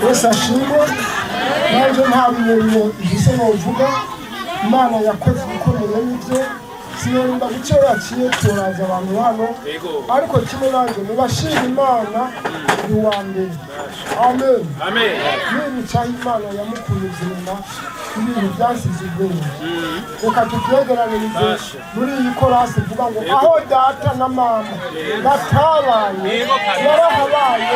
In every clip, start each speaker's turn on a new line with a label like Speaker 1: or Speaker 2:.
Speaker 1: Yesu ashimwe nanjye nta bintu ihise novuga Imana yakoze ibikomeye n'ibyo sinorinda guce yaciye turaza abantu hano ariko kimwe nanjye mubashima Imana ni uwa mbere amen
Speaker 2: Amen.
Speaker 1: nibicaye Imana yamukuye ubuzima ibintu byasize ubwenge reka tutwegeranirize muri iyi korasi tuvuga ngo aho data na mama batabaye yarahabaye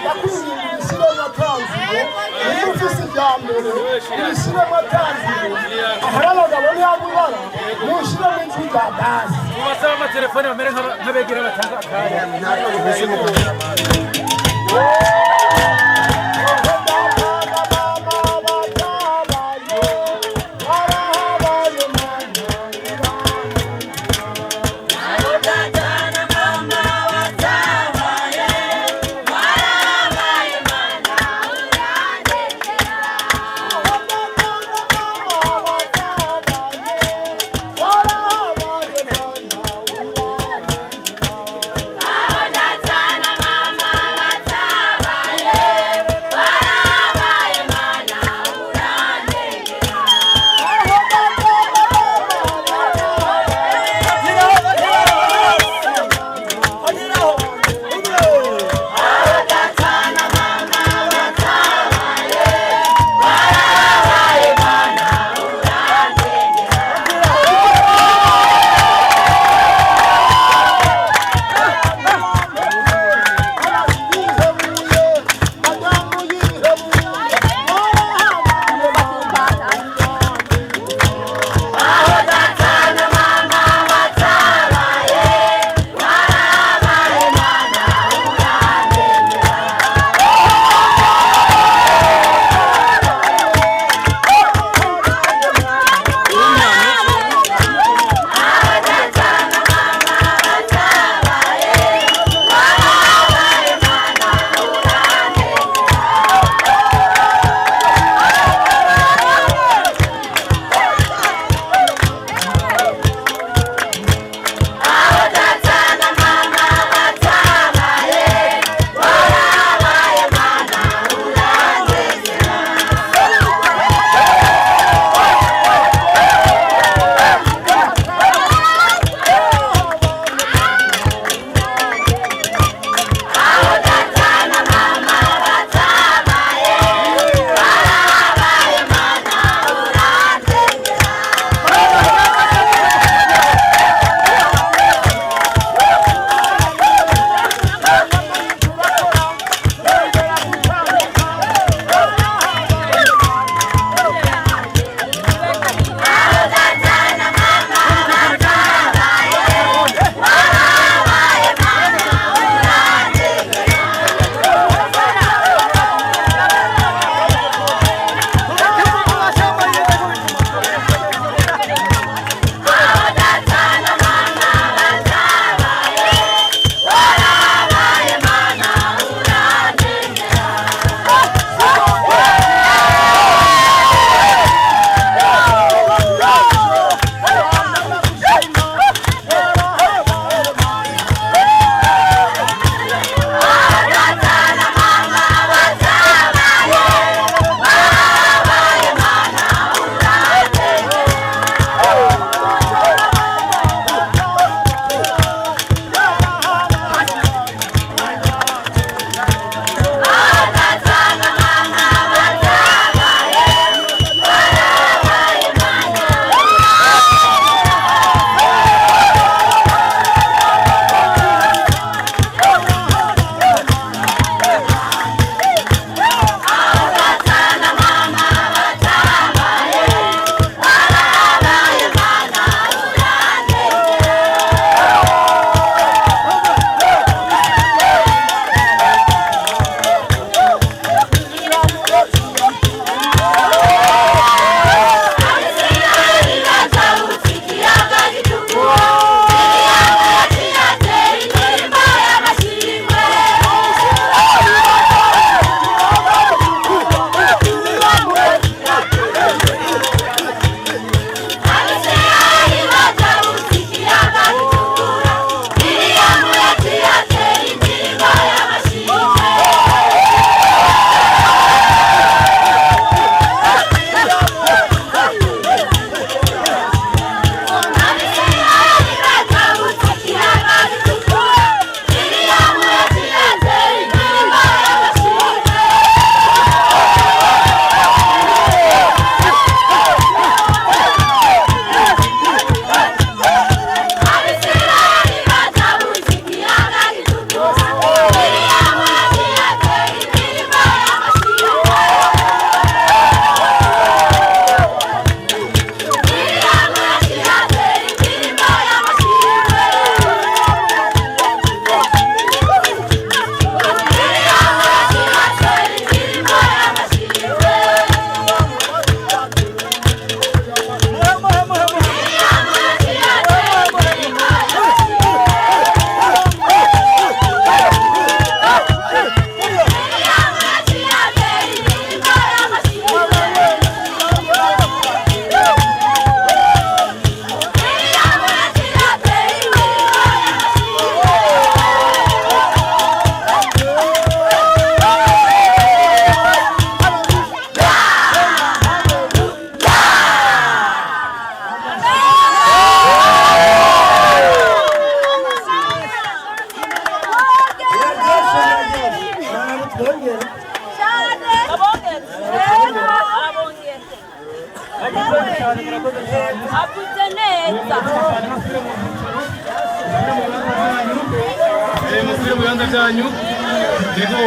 Speaker 1: yakwiriye ibishyire matanzire n'imufisi rya mbere ibishyire matanzire ahari abagabo ntiyamubara mushyire mu nzu rya gazi
Speaker 2: Mubasaba amatelefone bamere nk'abegera batanga akanya.
Speaker 3: avuze neza
Speaker 2: musubire mu bibanza byanyu yego